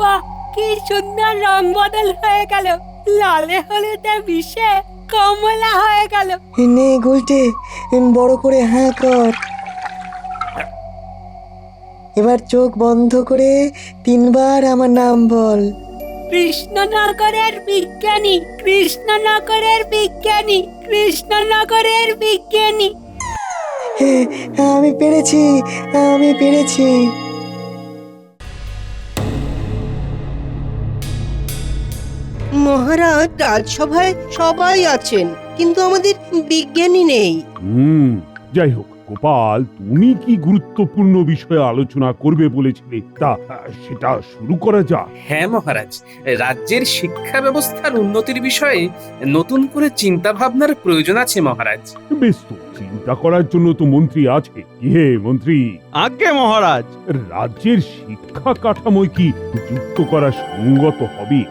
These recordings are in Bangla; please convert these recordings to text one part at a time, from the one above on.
বাহ, কি সুন্দর রং বদল হয়ে গেল, লালে হলুদে মিশে কমলা হয়ে গেল। নে গুলটে, বড় করে হাঁ কর। এবার চোখ বন্ধ করে 3বার আমার নাম বল। কৃষ্ণনগরের বিজ্ঞানী, কৃষ্ণনগরের বিজ্ঞানী, কৃষ্ণনগরের বিজ্ঞানী। হ্যাঁ, আমি পেরেছি, আমি পেরেছি। মহারাজ, রাজসভায় সবাই আছেন, কিন্তু আমাদের বিজ্ঞানী নেই। যাই হোক গোপাল, তুমি কি গুরুত্বপূর্ণ বিষয়ে আলোচনা করবে বলেছিলে, তা সেটা শুরু করা যাক। হ্যাঁ মহারাজ, রাজ্যের শিক্ষা ব্যবস্থার উন্নতির বিষয়ে নতুন করে চিন্তা ভাবনার প্রয়োজন আছে মহারাজ। বেশ, তো চিন্তা করার জন্য তো মন্ত্রী আছে। কি হে মন্ত্রী, আজ্ঞে মহারাজ। রাজ্যের শিক্ষা কাঠামো কি যুক্ত করা সঙ্গত হবে?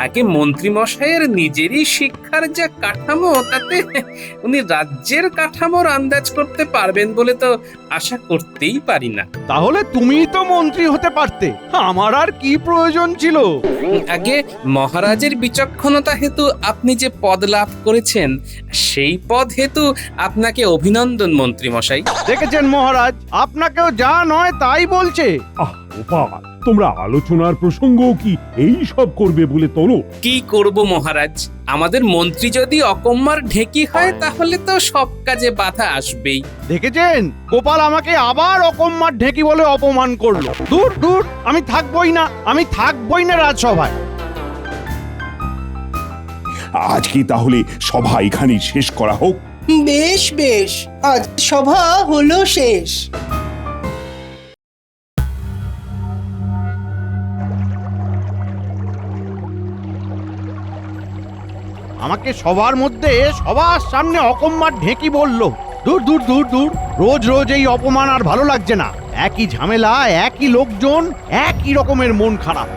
আগে মন্ত্রী মশাইয়ের নিজেরই শিক্ষার যা কাঠামো, তাতে উনি রাজ্যের কাঠামোর আন্দাজ করতে পারবেন বলে তো আশা করতেই পারি না। তাহলে তুমিই তো মন্ত্রী হতে পারতে, আমার আর কি প্রয়োজন ছিল? আগে মহারাজের বিচক্ষণতা হেতু আপনি যে পদ লাভ করেছেন, সেই পদ হেতু আপনাকে অভিনন্দন মন্ত্রী মশাই। দেখেছেন মহারাজ, আপনাকেও যা নয় তাই বলছে। গোপাল, তোমরা আলোচনার প্রসঙ্গ কি এই সব করবে বলে তোলো? কি করব মহারাজ, আমাদের মন্ত্রী যদি অকম্মার ঢেকি হয় তাহলে তো সব কাজে বাধা আসবেই। দেখেছেন, গোপাল আমাকে আবার অকম্মার ঢেকি বলে অপমান করলো। দূর দূর, আমি থাকবই না, আমি থাকবই না রাজসভায়। আজকে তাহলে সভা এখানেই শেষ করা হোক। বেশ বেশ, আজ সভা হলো শেষ। আমাকে সবার মধ্যে সবার সামনে অকম্মার ঢেকি বলল। দূর দূর দূর দূর, রোজ রোজ এই অপমান আর ভালো লাগছে না। একই ঝামেলা, একই লোকজন, একই রকমের মন খারাপ।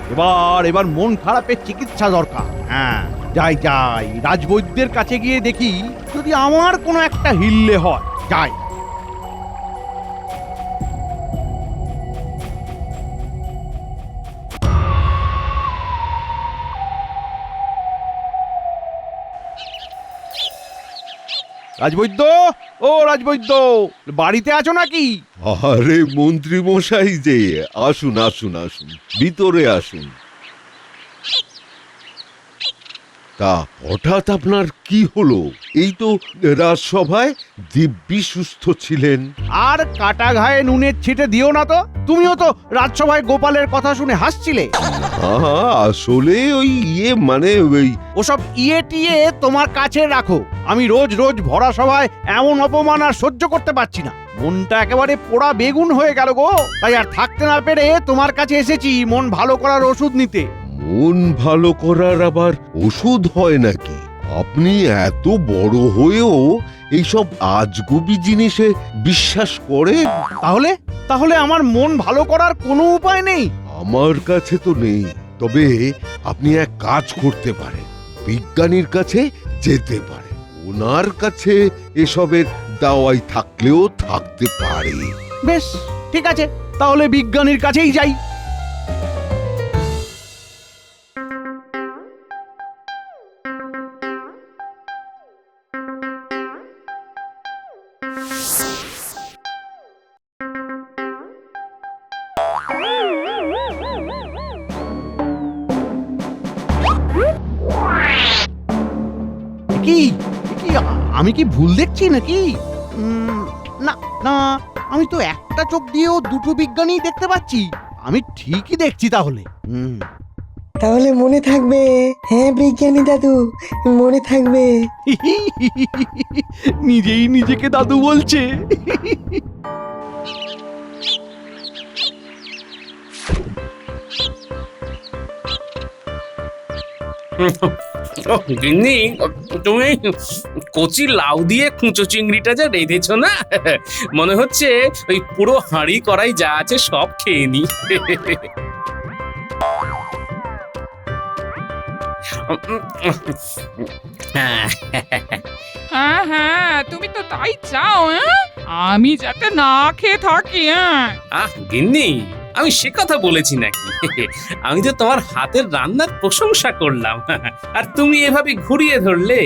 এবার মন খারাপের চিকিৎসা দরকার। হ্যাঁ, যাই যাই, রাজবৈদ্যের কাছে গিয়ে দেখি যদি আমার কোনো একটা হিল্লে হয়। যাই। রাজবৈদ্য, ও রাজবৈদ্য, বাড়িতে আছো নাকি? আরে মন্ত্রী মশাই যে, আসুন আসুন আসুন, ভিতরে আসুন। তা হঠাৎ আপনার কি হলো? এই তো রাজসভায় দিব্যি সুস্থ ছিলেন। আর কাটা ঘায়ে নুনের ছিটে দিও না তো। তুমিও তো রাজসভায় গোপালের কথা শুনে হাসছিলে। আসলে ওই মানে ওই ওসব ইয়ে টিয়ে তোমার কাছে রাখো। আমি রোজ রোজ ভরা সভায় এমন অপমান আর সহ্য করতে পারছি না। মনটা একেবারে পোড়া বেগুন হয়ে গেল গো। তাই আর থাকতে না পেরে তোমার কাছে এসেছি মন ভালো করার ওষুধ নিতে। মন ভালো করার আবার ওষুধ হয় নাকি? আপনি এত বড় হয়েও এইসব আজগুবি জিনিসে বিশ্বাস করেন? তাহলে আমার মন ভালো করার কোনো উপায় নেই? আমার কাছে তো নেই, তবে আপনি এক কাজ করতে পারেন, বিজ্ঞানীর কাছে যেতে পারেন। ওনার কাছে এসবের দাওয়াই থাকলেও থাকতে পারে। বেশ, ঠিক আছে, তাহলে বিজ্ঞানীর কাছেই যাই। কি কি আমি কি ভুল দেখছি নাকি? না না, আমি তো একটা চোখ দিয়েও দুটো বিজ্ঞানী দেখতে পাচ্ছি। আমি ঠিকই দেখছি তাহলে। তাহলে মনে থাকবে। হ্যাঁ বিজ্ঞানী দাদু, মনে থাকবে। নিজেই নিজেকে দাদু বলছে। গিন্নি, তুমি কচি লাউ দিয়ে কুঁচো চিংড়িটা যা রেঁধেছো না, মনে হচ্ছে ওই পুরো হাঁড়ি করাই যা আছে সব খেয়ে নি। হ্যাঁ হ্যাঁ, তুমি তো তাই চাও। আমি যাতে না খেয়ে থাকি। গিন্নি, আমি সে কথা বলেছি নাকি? আমি তো তোমার হাতের রান্নার প্রশংসা করলাম, আর তুমি এভাবে ঘুরিয়ে ধরলে।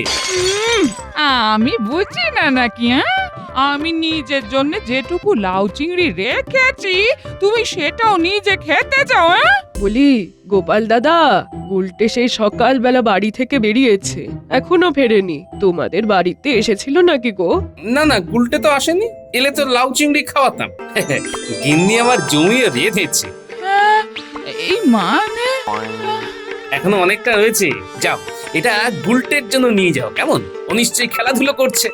আমি বুঝি না নাকি? হ্যাঁ, আমি নিজের জন্য যেটুকু লাউ চিংড়ি রেখেছি তুমি সেটাও নিজে খেতে চাও? হ্যাঁ, বলি গোপাল দাদা, উল্টে সেই সকালবেলা বাড়ি থেকে বেরিয়েছে, এখনো ফেরেনি। তোমাদের বাড়িতে এসেছিল নাকি গো? না না, গুলটে তো আসেনি, এলে তো লাউ চিংড়ি খাওয়াতাম। গিন্নি আমার জমিয়ে রেঁধেছে, হ্যাঁ, এই মানে এখনো অনেকটা রয়েছে। যাও, এটা গুলটের জন্য নিয়ে যাও, কেমন? ও নিশ্চয়ই খেলাধুলো করছে।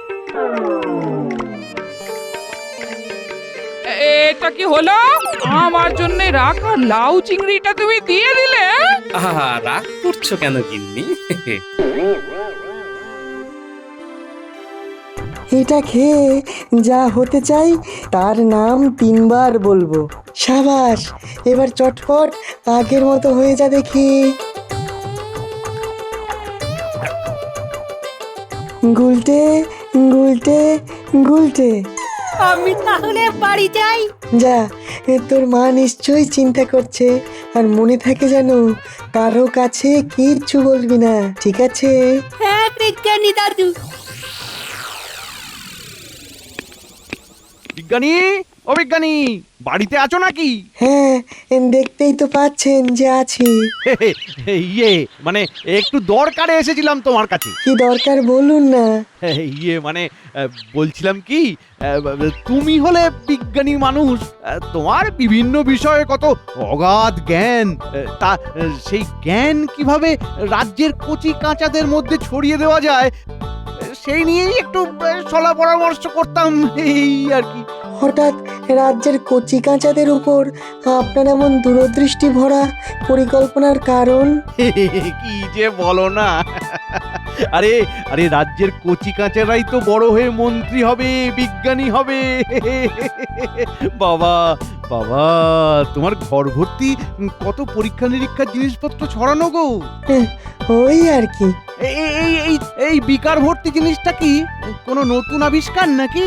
এটা কি হলো? আমার জন্য রাখা লাউ চিংড়িটা তুমি দিয়ে দিলে? আহা, রাগ করছো কেন গিন্নি? এটা খেয়ে যা হতে চাই তার নাম 3 বার বলবো। সাবাস, এবার চটপট আগের মতো হয়ে যা দেখি। গুলটে গুলটে গুলটে। আমি তাহলে বাড়ি যাই। যা, তোর মা নিশ্চয়ই চিন্তা করছে, আর মনে থাকে যেন কারো কাছে কিচ্ছু বলবি না, ঠিক আছে? হ্যাঁ বিজ্ঞানী দাদু। বিজ্ঞানী, ও বিজ্ঞানী, বাড়িতে আছো নাকি? হ্যাঁ, দেখতেই তো পাচ্ছেন যে আছি। ইয়ে মানে একটু দরকারে এসেছিলাম তোমার কাছে। কি দরকার বলুন না। ইয়ে মানে বলছিলাম কি, তুমি হলে বিজ্ঞানী মানুষ, তোমার বিভিন্ন বিষয়ে কত অগাধ জ্ঞান, তা সেই জ্ঞান কিভাবে রাজ্যের কচি কাঁচাদের মধ্যে ছড়িয়ে দেওয়া যায় সেই নিয়েই একটু সলা পরামর্শ করতাম, এই আর কি। হঠাৎ রাজ্যের কচি কাঁচাদের উপর আপনার এমন দূরদৃষ্টি ভরা পরিকল্পনার কারণ? কি যে বলো না, আরে আরে রাজ্যের কচি কাঁচারাই তো বড় হয়ে মন্ত্রী হবে, বিজ্ঞানী হবে। বাবা বাবা, তোমার ঘর ভর্তি কত পরীক্ষা নিরীক্ষার জিনিসপত্র ছড়ানো গো। ওই আর কি। এই বিকার ভর্তি জিনিসটা কি কোনো নতুন আবিষ্কার নাকি?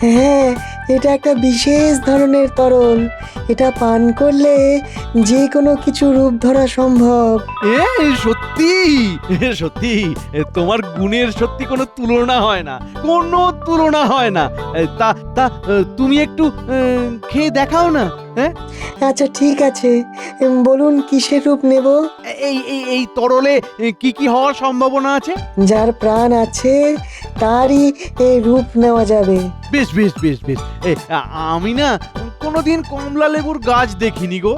হ্যাঁ, এটা একটা বিশেষ ধরনের তরল। এটা পান করলে যে কোনো কিছু রূপ ধরা সম্ভব। সত্যি সত্যি, তোমার গুণের সত্যি কোনো তুলনা হয় না, কোনো তুলনা হয় না। তা তা তুমি একটু খেয়ে দেখাও না। হ্যাঁ, আচ্ছা ঠিক আছে, বলুন কিসের রূপ নেব? এই তরলে কি কি হওয়ার সম্ভাবনা আছে? যার প্রাণ আছে তারই এই রূপ নেওয়া যাবে। বেশ বেশ বেশ বেশ, আমি না কোনোদিন কমলা লেবুর গাছ দেখিনি গো।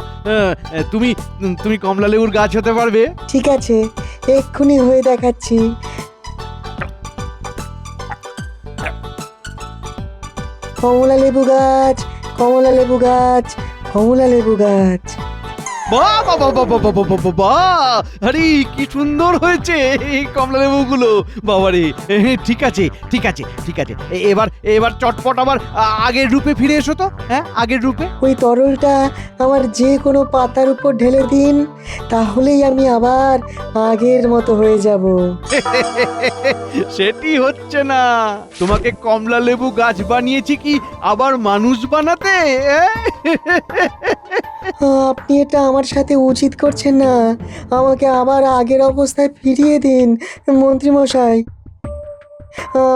তুমি তুমি কমলা লেবুর গাছ হতে পারবে? ঠিক আছে, এক্ষুনি হয়ে দেখাচ্ছি। কমলা লেবু গাছ, কমলা লেবু গাছ, কমলা লেবু গাছ। বাহ বাহ বাহ বাহ বাহ বাহ বাহ বাহ! আরে কি সুন্দর হয়েছে এই কমলা লেবুগুলো, বাবারে। ঠিক আছে ঠিক আছে ঠিক আছে, এবার এবার চটপট আবার আগের রূপে ফিরে এসো তো। হ্যাঁ, আগের রূপে। ওই তরলটা আমার যে কোনো পাতার উপর ঢেলে দিন, তাহলেই আমি আবার আগের মতো হয়ে যাব। সেটি হচ্ছে না, তোমাকে কমলা লেবু গাছ বানিয়েছি কি আবার মানুষ বানাতে? আপনি এটা আমার সাথে উচিত করছেন না। আমাকে আবার আগের অবস্থায় ফিরিয়ে দিন মন্ত্রী মশাই,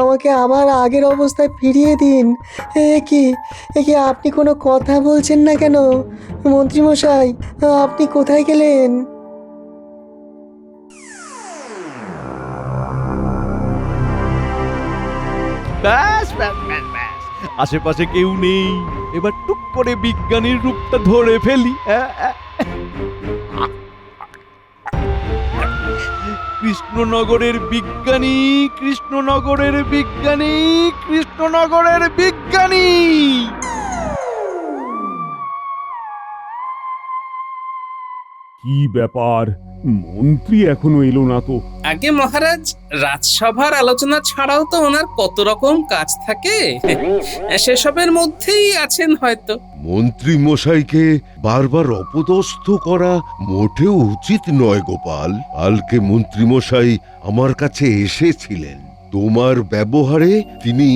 আমাকে আবার আগের অবস্থায় ফিরিয়ে দিন। এ কি আপনি কোনো কথা বলছেন না কেন মন্ত্রী মশাই? আপনি কোথায় গেলেন? ব্যাস ব্যাস ব্যাস ব্যাস, আশেপাশে কেউ নেই, এবার টুক করে বিজ্ঞানীর রূপটা ধরে ফেলি। কৃষ্ণনগরের বিজ্ঞানী, কৃষ্ণনগরের বিজ্ঞানী, কৃষ্ণনগরের বিজ্ঞানী। কি ব্যাপার, মন্ত্রী এখনো এলো না তো? আগে মহারাজ, রাজসভার আলোচনা ছাড়াও তো ওনার কত রকম কাজ থাকে, সেসবের মধ্যেই আছেন হয়তো। মন্ত্রী মশাইকে বারবার অপদস্থ করা মোটেও উচিত নয় গোপাল। কালকে মন্ত্রী মশাই আমার কাছে এসেছিলেন। তোমার ব্যবহারে তিনি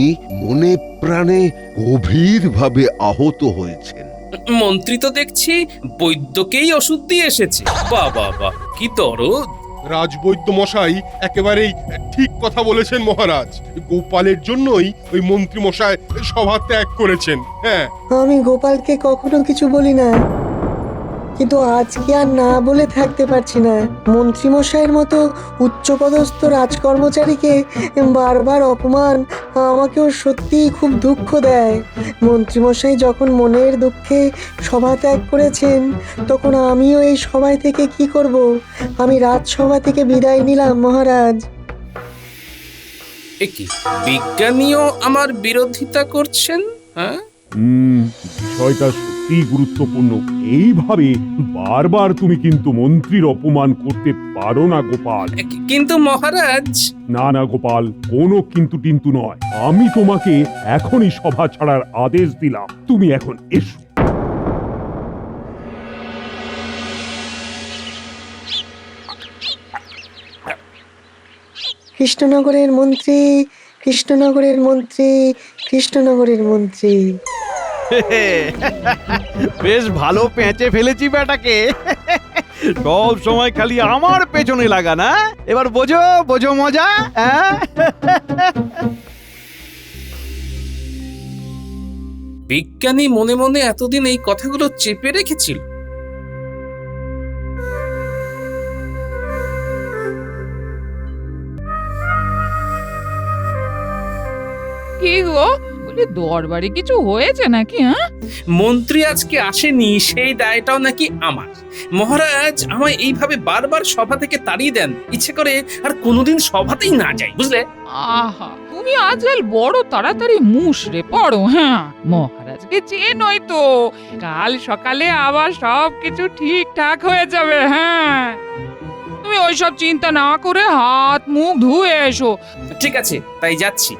মনে প্রাণে গভীরভাবে আহত হয়েছেন। মন্ত্রী তো দেখছি বৈদ্যকেই ওষুধ দিয়ে এসেছে। বাহ বাহ বাহ, কি দরদ! রাজবৈদ্য মশাই একেবারেই ঠিক কথা বলেছেন মহারাজ। গোপালের জন্যই ওই মন্ত্রী মশাই সভা ত্যাগ করেছেন। হ্যাঁ, আমি গোপালকে কখনো কিছু বলি না, কিন্তু আজকে আর না বলে থাকতে পারছি না। মন্ত্রীমশাইয়ের মতো উচ্চপদস্থ রাজকর্মচারীকে বারবার অপমান আমাকেও সত্যিই খুব দুঃখ দেয়। মন্ত্রীমশাই যখন মনের দুঃখে সভা ত্যাগ করেছেন, তখন আমিও এই সভায় থেকে কি করব? আমি রাজসভা থেকে বিদায় নিলাম মহারাজ। এ কি, বিজ্ঞানীও আমার বিরোধিতা করছেন? হ্যাঁ, বিষয়টা সত্যি গুরুত্বপূর্ণ। এইভাবে বারবার তুমি কিন্তু মন্ত্রীর অপমান করতে পারো না গোপাল। কিন্তু মহারাজ। না না গোপাল, কোনো কিন্তু টিন্তু নয়। আমি তোমাকে এখনই সভা ছাড়ার আদেশ দিলাম। তুমি এখন এসো। কৃষ্ণনগরের মন্ত্রী, কৃষ্ণনগরের মন্ত্রী, কৃষ্ণনগরের মন্ত্রী। বেশ ভালো পেঁচে ফেলেছি বেটাকে। সব সময় খালি আমার পেছনে লাগা না? এবার বোঝো বোঝো মজা। বিজ্ঞানী মনে মনে এতদিন এই কথাগুলো চেপে রেখেছিল। কি গো, বলি দরবারে কিছু হয়েছে নাকি? হ্যাঁ, মন্ত্রী আজকে আসেনি, সেই দায়টাও নাকি আমার। মহারাজ আমায় এইভাবে বারবার সভা থেকে তাড়িয়ে দেন, ইচ্ছে করে আর কোনোদিন সভাতেই না যাই, বুঝলে? আহা, তুমি আজকাল বড় তাড়াতাড়ি মুষড়ে পড়ো। হ্যাঁ, মহারাজকে চেনোই তো, কাল সকালে আবার সবকিছু ঠিকঠাক হয়ে যাবে। হ্যাঁ, তুমি ওইসব চিন্তা না করে হাত মুখ ধুয়ে এসো। ঠিক আছে, তাই যাচ্ছি।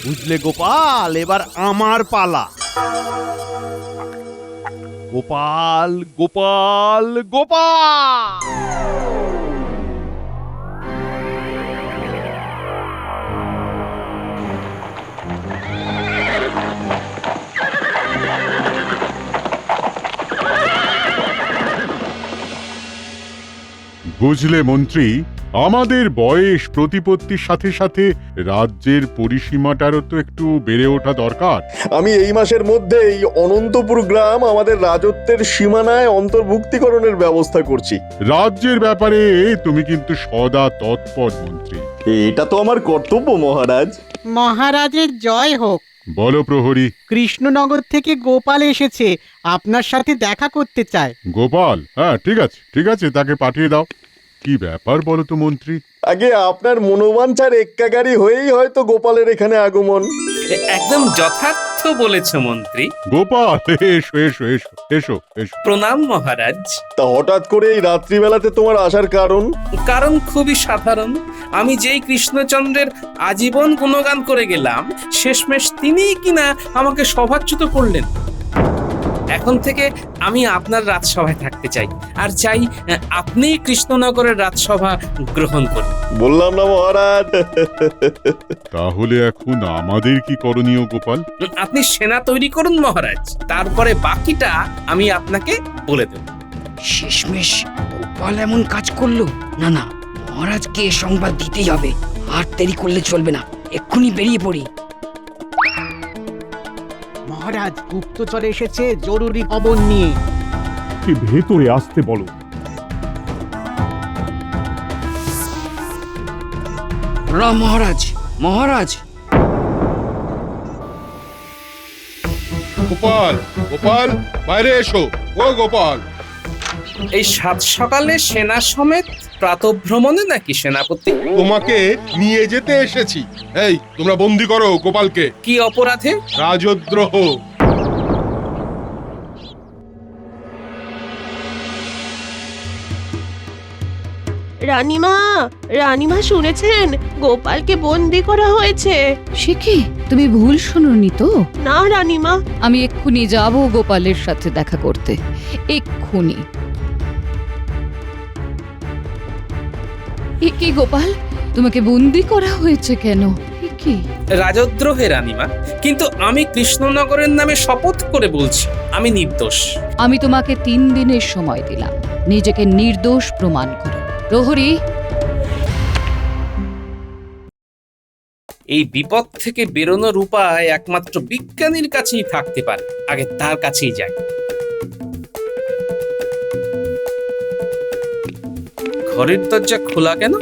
বুঝলে গোপাল, এবার আমার পালা। গোপাল গোপাল গোপাল। বুঝলে মন্ত্রী, আমাদের বয়স প্রতিপত্তির সাথে সাথে রাজ্যের পরিসীমাটারও তো একটু বেড়ে ওঠা দরকার। আমি এই মাসের মধ্যেই অনন্তপুর গ্রাম আমাদের রাজত্বের সীমানায় অন্তর্ভুক্তিকরণের ব্যবস্থা করছি। রাজ্যের ব্যাপারে তুমি কিন্তু সদা তৎপর মন্ত্রী। এটা তো আমার কর্তব্য মহারাজ। মহারাজের জয় হোক। বলো প্রহরী। কৃষ্ণনগর থেকে গোপাল এসেছে, আপনার সাথে দেখা করতে চায়। গোপাল? হ্যাঁ, ঠিক আছে ঠিক আছে, তাকে পাঠিয়ে দাও। কি ব্যাপার বলো তো মন্ত্রী? আগে আপনার মনোবাঞ্ছার এক্কাগারি হয়েই হয়তো গোপালের এখানে আগমন। একদম যথার্থ বলেছ মন্ত্রী। গোপাল, এসো এসো এসো এসো এসো। প্রণাম মহারাজ। তা হঠাৎ করে এই রাত্রিবেলাতে তোমার আসার কারণ? কারণ খুবই সাধারণ। আমি যেই কৃষ্ণচন্দ্রের আজীবন গুণগান করে গেলাম, শেষমেশ তিনিই কিনা আমাকে সভাচ্যুত করলেন। এখন থেকে আমি আপনার রাজসভায় থাকতে চাই, আর চাই আপনি কৃষ্ণনগরের রাজসভা গ্রহণ করুন। বললাম না মহারাজ। তাহলে এখন আমাদের কি করণীয় গোপাল? আপনি সেনা তৈরি করুন মহারাজ, তারপরে বাকিটা আমি আপনাকে বলে দেব। শেষমেশ গোপাল এমন কাজ করলো। না না, মহারাজকে এ সংবাদ দিতেই হবে, আর দেরি করলে চলবে না, এক্ষুনি বেরিয়ে পড়ি। মহারাজ, গুপ্তচর এসেছে জরুরি খবর নিয়ে। ভেতরে আসতে বলো। মহারাজ মহারাজ। গোপাল গোপাল, বাইরে এসো। ও গোপাল, এই সাত সকালে সেনা সমেত প্রাতভ্রমণে নাকি সেনাপতি? তোমাকে নিয়ে যেতে এসেছি। এই, তোমরা বন্দি করো গোপালকে। কি অপরাধে? রাজদ্রোহ। রানীমা, রানীমা শুনেছেন? গোপালকে বন্দি করা হয়েছে। সে কি, তুমি ভুল শুনোনি তো? না রানীমা। আমি এক্ষুনি যাব গোপালের সাথে দেখা করতে, এক্ষুনি। এ কি গোপাল, তোমাকে বন্দি করা হয়েছে কেন? এ কি? রাজদ্রোহে রানীমা, কিন্তু আমি কৃষ্ণনগরের নামে শপথ করে বলছি আমি নির্দোষ। আমি তোমাকে 3 দিনের সময় দিলাম, নিজেকে নির্দোষ প্রমাণ করো। প্রহরী, এই বিপদ থেকে বেরোনোর উপায় একমাত্র বিজ্ঞানীর কাছেই থাকতে পারে, আগে তার কাছেই যাই। ঘরের দরজা খোলা কেন?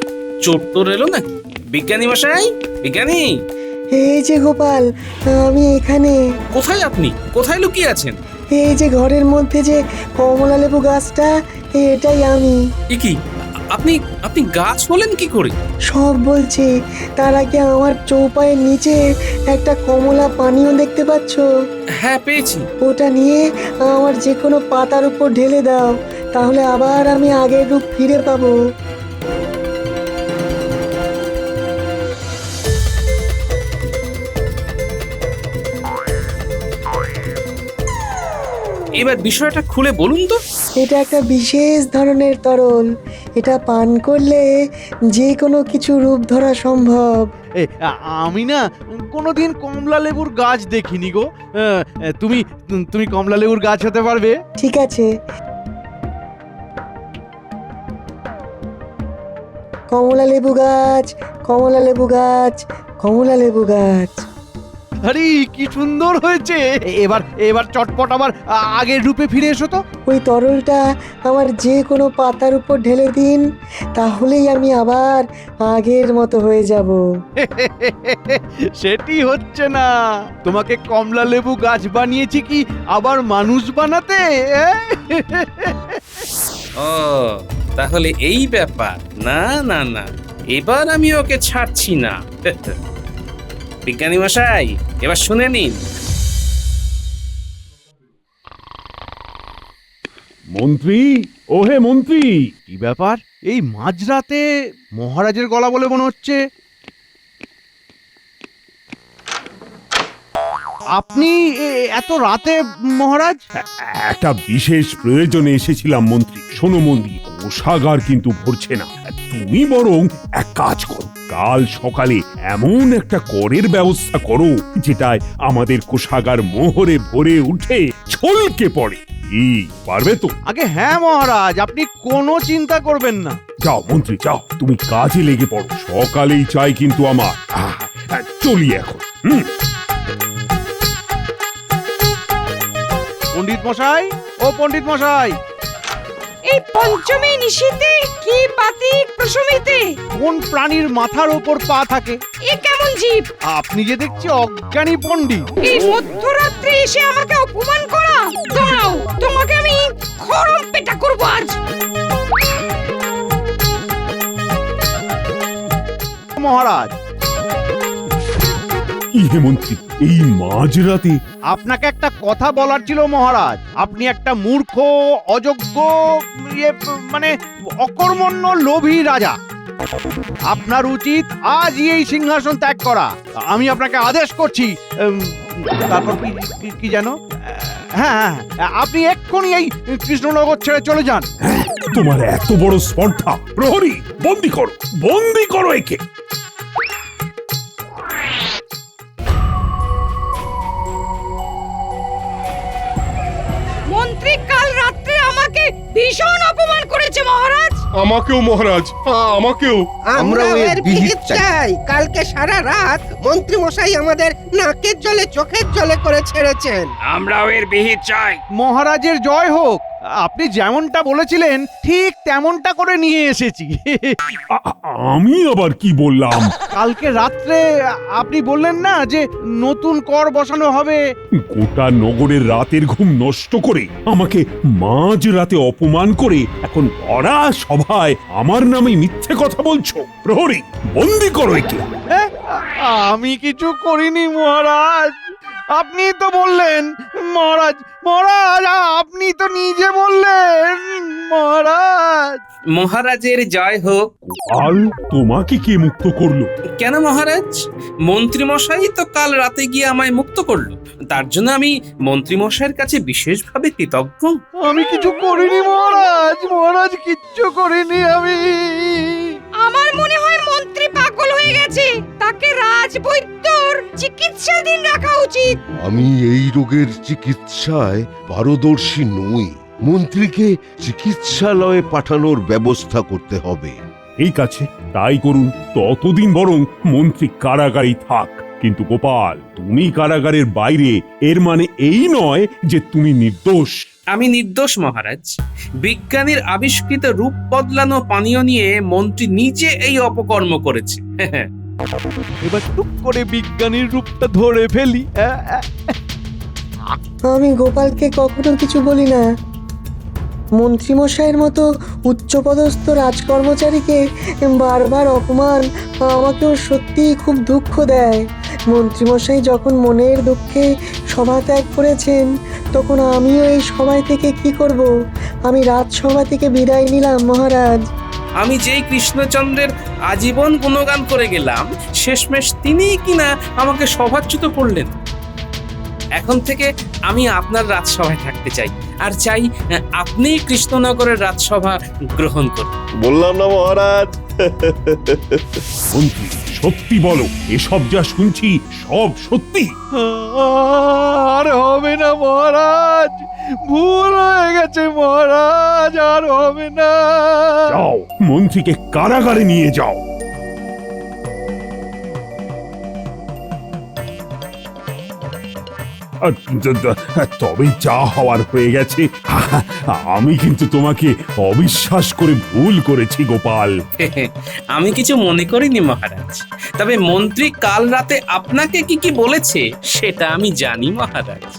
চোর টোর এলো নাকি? বিজ্ঞানী মশাই, বিজ্ঞানী! এই যে গোপাল, আমি এখানে। কোথায় আপনি? কোথায় লুকিয়ে আছেন? এই যে ঘরের মধ্যে যে কমলা লেবু গাছটা, এটাই আমি। এ কি, আপনি আপনি গাছ হলেন কি করে? সব বলছে। তার আগে আমার চৌপায়ের নিচে একটা কমলা পানীয় দেখতে পাচ্ছ? হ্যাঁ, পেয়েছি। ওটা নিয়ে আমার যে কোনো পাতার উপর ঢেলে দাও, তাহলে আবার আমি আগের রূপ ফিরে পাবো। এবার বিষয়টা খুলে বলুন তো। এটা একটা বিশেষ ধরনের তরল। এটা পান করলে যে কোনো কিছু রূপ ধরা সম্ভব। আমি না কোনোদিন কমলা লেবুর গাছ দেখিনি গো। তুমি তুমি কমলা লেবুর গাছ হতে পারবে? ঠিক আছে। কমলা লেবু গাছ, কমলা লেবু গাছ, কমলা লেবু গাছ। আরে কি সুন্দর হয়েছে! এবার এবার চটপট আবার আগের রূপে ফিরে এসো তো। ওই তরলটা আমার যে কোনো পাতার উপর ঢেলে দিন, তাহলেই আমি আবার আগের মতো হয়ে যাব। সেটি হচ্ছে না। তোমাকে কমলা লেবু গাছ বানিয়েছি কি আবার মানুষ বানাতে? ও, তাহলে এই ব্যাপার। না না না, এবার আমি ওকে ছাড়ছি না। বিজ্ঞানী মশাই, এবার শুনে নিন। মন্ত্রী, ওহে মন্ত্রী! কি ব্যাপার? এই মাঝরাতে মহারাজের গলা বলে মনে হচ্ছে। আপনি এত রাতে মহারাজ? একটা বিশেষ প্রয়োজনে এসেছিলাম মন্ত্রী। শোনো মন্ত্রী, কোষাগার কিন্তু ভরছে না। তুমি বরং এক কাজ করো, কাল সকালে এমন একটা করের ব্যবস্থা করো যেটায় আমাদের কোষাগার মোহরে ভরে উঠে ছলকে পড়ে। কি পারবে তো? আগে হ্যাঁ মহারাজ, আপনি কোনো চিন্তা করবেন না। যাও মন্ত্রী, যাও, তুমি কাজে লেগে পড়ো। সকালেই চাই কিন্তু আমার। চলি এখন। পণ্ডিত মশাই, ও পণ্ডিত মশাই! এই পঞ্চমী নিশীতে কি পাতিক প্রশমিতে কোন প্রাণীর মাথার উপর পা থাকে? এ কেমন জীব? আপনি যে দেখছি অজ্ঞানী পণ্ডিত। এই মধ্যরাত্রে এসে আমাকে অপমান করা! দাঁড়াও, তোমাকে আমি খড়ম পেটা করব আজ। মহারাজ! কি হে মন্ত্রী, এই মাঝরাতে? আপনাকে একটা কথা বলার ছিল মহারাজ। আপনি একটা মূর্খ, অযোগ্য, মানে অকর্মণ্য, লোভী রাজা। আপনার উচিত আজই এই সিংহাসন ত্যাগ করা। আমি আপনাকে আদেশ করছি। তারপর কি যেন? হ্যাঁ, আপনি এক্ষুনি এই কৃষ্ণনগর ছেড়ে চলে যান। তোমার এত বড় স্পর্ধা! প্রহরী, বন্দি করো, বন্দি করো একে। মন্ত্রী কাল রাত্রে আমাকে ভীষণ অপমান করেছে মহারাজ। আমাকেও মহারাজ, আমাকেও। আমরাও এর বিহিত চাই। কালকে সারা রাত মন্ত্রী মশাই আমাদের নাকের জলে চোখের জলে করে ছেড়েছেন। আমরাও এর বিহিত চাই। মহারাজের জয় হোক। আপনি যেমনটা বলেছিলেন ঠিক তেমনটা করে নিয়ে এসেছি। আমি আবার কি বললাম? কালকে রাত্রে আপনি বললেন না যে নতুন কর বসানো হবে। গোটা নগরের রাতের ঘুম নষ্ট করে আমাকে মাঝ রাতে অপমান করে এখন ভরা সভায় আমার নামে মিথ্যে কথা বলছো। প্রহরী, বন্দি করো একে। আমি কিছু করিনি মহারাজ। আপনি তো বললেন মহারাজ, মহারাজ আপনি তো নিজে বললেন মহারাজ। মহারাজের জয় হোক। গোপাল, তোমাকে কে মুক্ত করলো? কেন মহারাজ? মন্ত্রী মশাই তো কাল রাতে গিয়ে আমায় মুক্ত করলো। তার জন্য আমি মন্ত্রী মশাইয়ের কাছে বিশেষভাবে কৃতজ্ঞ। আমি কিছু করিনি মহারাজ, মহারাজ কিচ্ছু করিনি আমি। আমার মনে হয় মন্ত্রী পাগল হয়ে গেছে, তাকে রাজবৈদ্যর চিকিৎসাধীন রাখা উচিত। আমি এই রোগের চিকিৎসায় পারদর্শী নই। মন্ত্রীকে চিকিৎসালয়ে পাঠানোর ব্যবস্থা করতে হবে। ঠিক আছে, তাই করুন। ততদিন বরং মন্ত্রী কারাগারেই থাক। কিন্তু গোপাল, তুমি কারাগারের বাইরে, এর মানে এই নয় যে তুমি নির্দোষ। আমি নির্দোষ মহারাজ। বিজ্ঞানীর আবিষ্কৃত রূপ বদলানো পানীয় নিয়ে মন্ত্রী নিজে এই অপকর্ম করেছে। এবার টুক করে বিজ্ঞানীর রূপটা ধরে ফেলি। আমি গোপালকে কখনো কিছু বলি না। মন্ত্রীমশাইয়ের মতো উচ্চপদস্থ রাজকর্মচারীকে বারবার অপমান আমাকেও সত্যিই খুব দুঃখ দেয়। মন্ত্রীমশাই যখন মনের দুঃখে সভা ত্যাগ করেছেন, তখন আমিও এই সভায় থেকে কি করব? আমি রাজসভা থেকে বিদায় নিলাম মহারাজ। আমি যেই কৃষ্ণচন্দ্রের আজীবন গুণগান করে গেলাম, শেষমেশ তিনিই কিনা আমাকে সভাচ্যুত করলেন। এখন থেকে আমি আপনার রাজসভায় থাকতে চাই, আর চাই আপনিই কৃষ্ণনগরের রাজসভা গ্রহণ করুন। বললাম না মহারাজ। মন্ত্রী, সত্যি বলো, এসব যা শুনছি সব সত্যি? আর হবে না মহারাজ, ভুল হয়ে গেছে মহারাজ, আর হবে না। যাও, মন্ত্রীকে কারাগারে নিয়ে যাও। তবে যা হওয়ার হয়ে গেছে। আমি কিন্তু তোমাকে অবিশ্বাস করে ভুল করেছি গোপাল। আমি কিছু মনে করিনি মহারাজ, তবে মন্ত্রী কাল রাতে আপনাকে কি কি বলেছে সেটা আমি জানি মহারাজ।